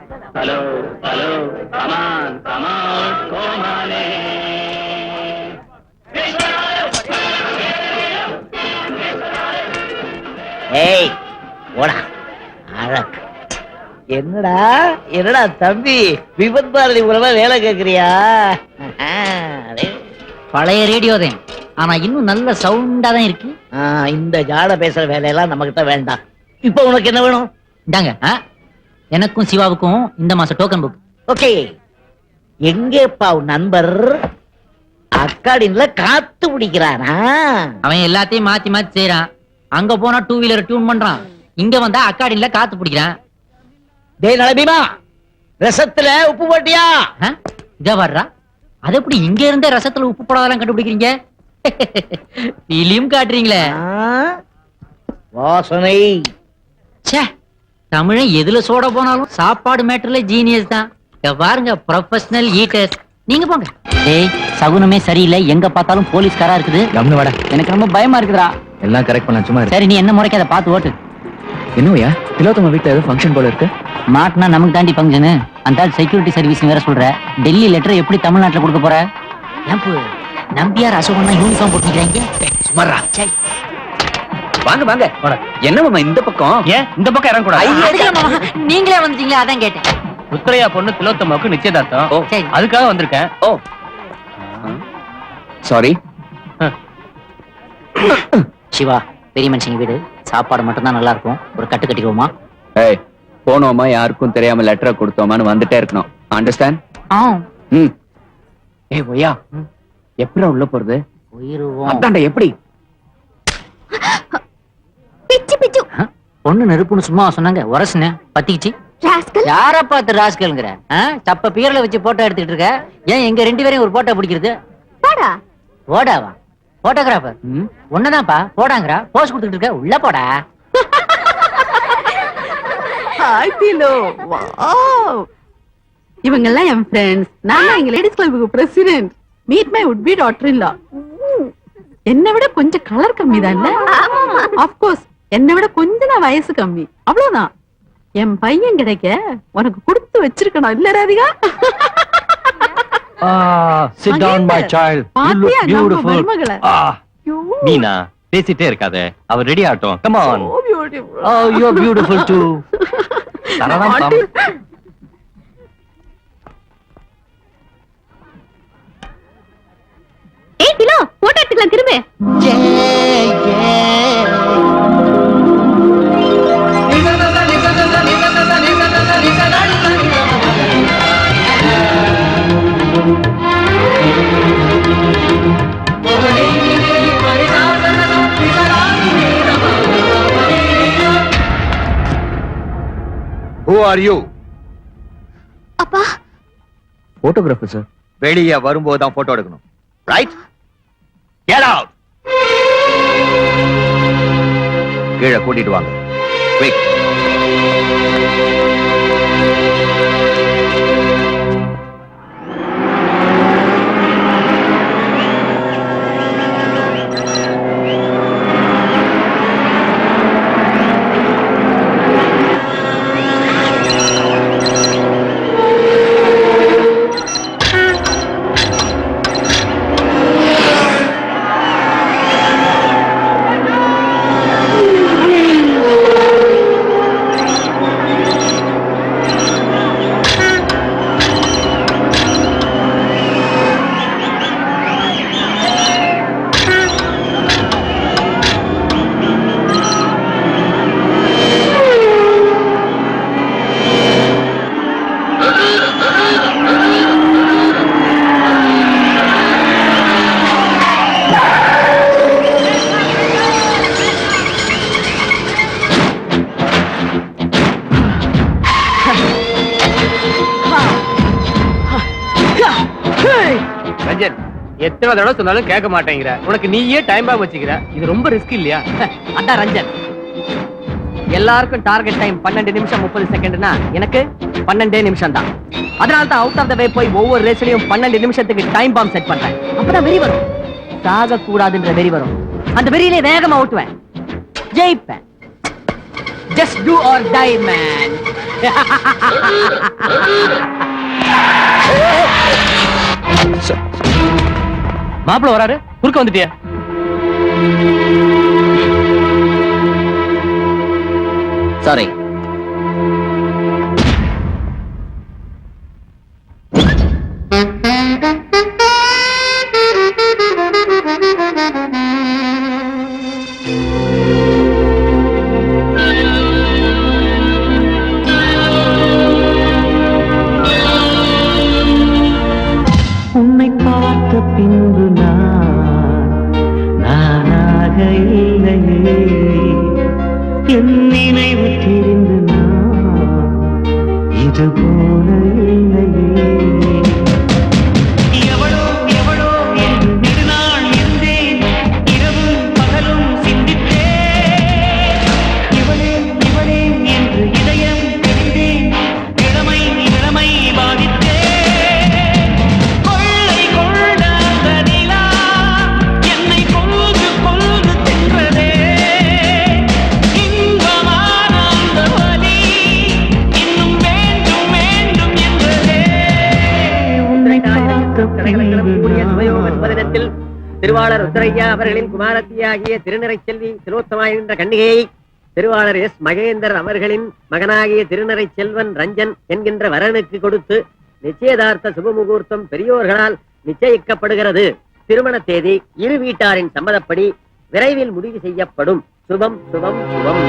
Hello hello come on come on கோமானே. ஏய் ஓடா அழக். என்னடா என்னடா தம்பி விபத் பாரதி மூலமா வேலை கேக்குறியா? பழைய ரேடியோ தான், ஆனா இன்னும் நல்ல சவுண்டா தான் இருக்கு. இந்த ஜாட பேசுற வேலையெல்லாம் நம்ம கிட்ட வேண்டாம். இப்ப உனக்கு என்ன வேணும்? இந்தாங்க, எனக்கும் சிவாவுக்கும் இந்த மாசம் டோக்கன் புக். ஓகே, எங்கேப்பா உன் நண்பர்? அக்காடின்ல காத்து பிடிக்கிறானா? அவன் எல்லாத்தையும் மாத்தி மாத்தி செய்யறான். அங்க போனா 2 வீலர் டியூன் பண்றான், இங்க வந்தா அக்காடின்ல காத்து பிடிக்கிறான். டேய் நலபீமா, ரசத்துல உப்பு போட்டியா? இத வர்றா, அது எப்படி இங்க இருந்தே ரசத்துல உப்பு போடாதெல்லாம் கண்டுபிடிக்கிறீங்க? பிலிம் காட்டுறீங்களே. வாசனை. ச்சே, தமிழன் எதுல சோட போனாலும் சாப்பாடு மேட்டர்ல ஜீனியஸ் தான். பாருங்க, ப்ரொஃபஷனல் ஈட்டர்ஸ். நீங்க போங்க. டேய், சகுனமே சரியில்லை, எங்க பார்த்தாலும் போலீஸ்காரா இருக்குது. கம்னு வாடா. எனக்கு ரொம்ப பயமா இருக்குதுடா. எல்லாம் கரெக்ட் பண்ணலாம், சும்மா சரி, நீ என்ன முறைக்கு அதை பார்த்து ஓட்டு. என்னவையா திலோத்தம வீட்டுல ஏதோ ஃபங்க்ஷன் போல இருக்கு. மாட்டினா நமக்கு தாண்டி ஃபங்க்ஷனு. அந்த செக்யூரிட்டி சர்வீஸ் வேற சொல்ற. டெல்லி லெட்டர் எப்படி தமிழ்நாட்டுல கொடுக்க போற? ஏம்பு நம்பியார் அசோகன்னா யூனிஃபார்ம் போட்டுக்கிறாங்க. சும்மாரா. வாங்க வாங்க. என்ன மாமா இந்த பக்கம்? ஏன் இந்த பக்கம் இறங்கக்கூடாது? நீங்களே வந்துட்டீங்களா, அதான் கேட்டேன். ருத்ரையா பொண்ணு திலோத்தமாவுக்கு நிச்சயதார்த்தம். சரி, அதுக்காக வந்திருக்கேன். ஓ சாரி. சிவா, பெரிய மனுஷங்க வீடு, சாப்பாடு மட்டும் தான் நல்லா இருக்கும். ஒரு கட்டு கட்டிக்குவோமா? ஏய், போனோமா யாருக்கும் தெரியாம லெட்டரை கொடுத்தோமான்னு வந்துட்டே இருக்கணும். அண்டர்ஸ்டாண்ட்? ம். ஏய் ஒய்யா, எப்படி உள்ள போறது? போயிருவோம். அதான்டா எப்படி? பிச்சு பிச்சு. பொண்ணு நெருப்புன்னு சும்மா சொன்னாங்க, உரசுன பத்திக்கிச்சு. ராஸ்கல். யார பார்த்து ராஸ்கல்ங்கற? சப்ப பீரல வச்சு போட்டோ எடுத்துட்டு இருக்க. ஏன் எங்க ரெண்டு பேரையும் ஒரு போட்டோ பிடிக்கிறது? போடா. போடாவா? போட்டோகிராஃபர் ஒண்ணுதான்ப்பா. போடாங்கறா, போஸ் கொடுத்துட்டு இருக்க. உள்ள போடா. ஹாய் திலோ. வாவ், இவங்க எல்லாம் என் ஃப்ரெண்ட்ஸ். நான் எங்க லேடிஸ் கிளப்புக்கு president. Meet my would be daughter in law. என்னை விட கொஞ்சம் கலர் கம்மி தான். ஆஃப் கோர்ஸ், என்னை விட கொஞ்சம் தான் வயசு கம்மி, அவ்வளவுதான். என் பையன் கிடைக்க உனக்கு கொடுத்து வச்சிருக்கணும் இல்ல Radhika? Sit down my child. You look beautiful. Meena, பேசிட்டே இருக்காத. அவர் ரெடி ஆகட்டும். Come on. So beautiful. Oh, you're beautiful too. தரலாம் பாம். ஏய் திலோ, போட்டோ எடுத்துக்கலாம் திரும்ப. Who are you? அப்பா. Photographer sir. வெளியே வரும்போது தான் போட்டோ எடுக்கணும். Right? Get out. கீழே கூட்டிட்டு வாங்க. Quick. ரஞ்சன், எத்தனை தடவை சொன்னாலும் கேட்க மாட்டேங்கிற. உனக்கு நீயே டைம் பாம் வச்சுக்கிற. இது ரொம்ப ரிஸ்க் இல்லையா? அதான் ரஞ்சன், எல்லாருக்கும் டார்கெட் டைம் 12 நிமிஷம் 30 செகண்ட்னா எனக்கு 12 நிமிஷம் தான். அதனால தான் அவுட் ஆஃப் த வே போய் ஒவ்வொரு ரேஸ்லயும் 12 நிமிஷத்துக்கு டைம் பாம் செட் பண்றேன். அப்பதான் வெறி வரும். சாக கூடாதுன்ற வெறி வரும். அந்த வெறியிலே வேகமா ஓட்டுவேன், ஜெயிப்பேன். Just do or die, man. மாப்பிள வராரு, குறுக்க வந்துட்டியா? சாரி. உன்னை பார்த்த பின்பு நானாக இல்லையே, என் நினைவு தெரிந்து இது போல இல்லையே. எவளோ எவளோ என்று நெடுநாள் இருந்தேன், இரவும் பகலும் சிந்தித்தேன். இவளே இவளே என்று இதயம் தெரிந்தேன், இளமை இளமை பாதித்தேன். திருவாளர் ருத்ரையா அவர்களின் குமாரத்தியாகிய திருநிறை செல்வி திலோத்தமா என்ற கன்னிகையை திருவாளர் எஸ் மகேந்தர் அவர்களின் மகனாகிய திருநிறை செல்வன் ரஞ்சன் என்கின்ற வரனுக்கு கொடுத்து நிச்சயதார்த்த சுபமுகூர்த்தம் பெரியோர்களால் நிச்சயிக்கப்படுகிறது. திருமண தேதி இரு வீட்டாரின் சம்மதப்படி விரைவில் முடிவு செய்யப்படும். சுபம் சுபம் சுபம்.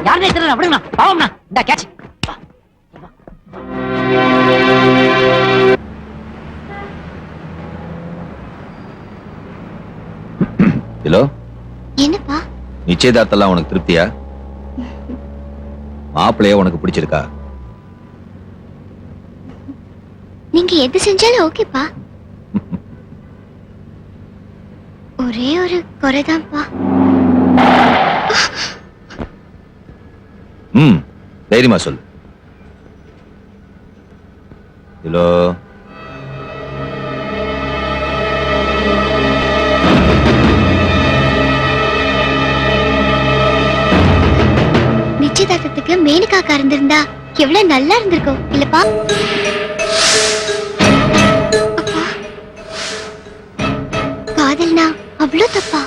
யாருனே தெரியல, விடுங்க பாவம்ண்ணா. இந்த கேட்ச். ஹலோ, என்னப்பா? நிச்சயதார்த்தம் உனக்கு திருப்தியா? மாப்பிள்ளைய உனக்கு பிடிச்சிருக்கா? நீங்க எது செஞ்சாலும் ஓகேப்பா. ஒரே ஒரு குறைதான்ப்பா. தைரியமா சொல்லு. ஹலோ, நிச்சயதார்த்தத்துக்கு மேனுக்காக்கா இருந்திருந்தா எவ்வளவு நல்லா இருந்திருக்கும் இல்லப்பா? அப்பா, காதல்னா அவ்வளவு தப்பா?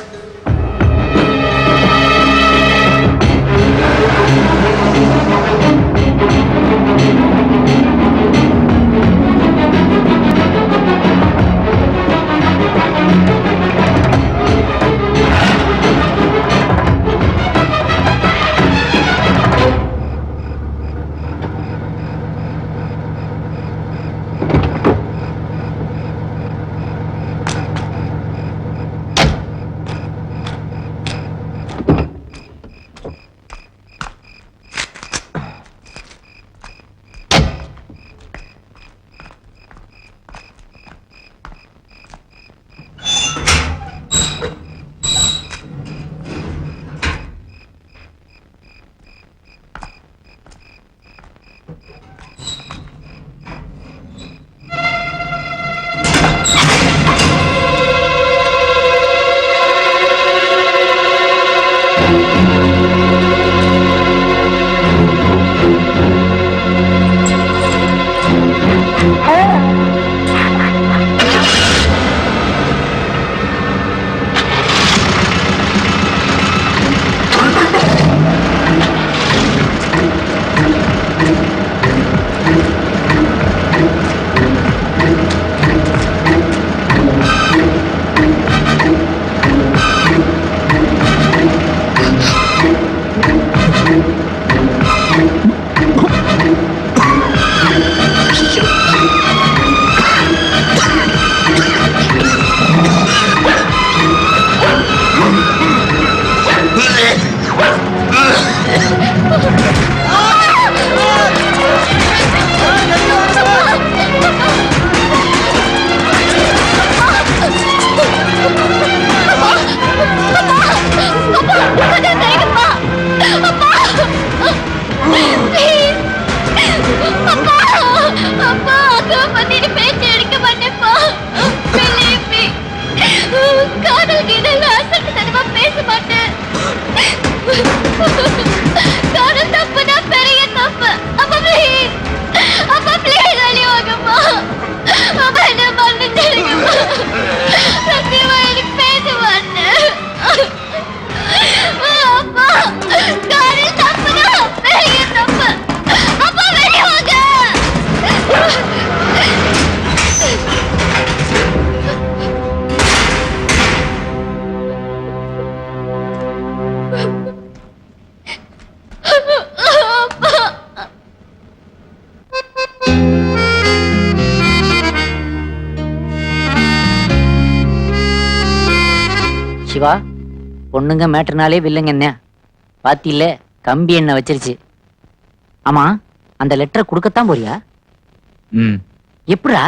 காதல் கீதல் அசட்டு தனமா பேச மாட்டேன். காதல் தப்புனா பெரிய தப்பு. அப்பா ப்ளீஸ், அப்பா ப்ளீஸ் வெளியே வாங்கம்மா. அப்பா என்ன மன்னிச்சிடுங்கம்மா. சத்தியமா எனக்கு பேச மாட்டேன். அப்பா காதல் தப்புனா பெரிய தப்பு. அப்பா வெளியே வாங்க. சிவா, பொண்ணுங்க மேட்டர்னாலே வில்லுங்க என்ன பாத்தியில்ல, கம்பி என்ன வச்சிருச்சு. ஆமா, அந்த லெட்டரை கொடுக்கத்தான் போறியா? ம் எப்படா?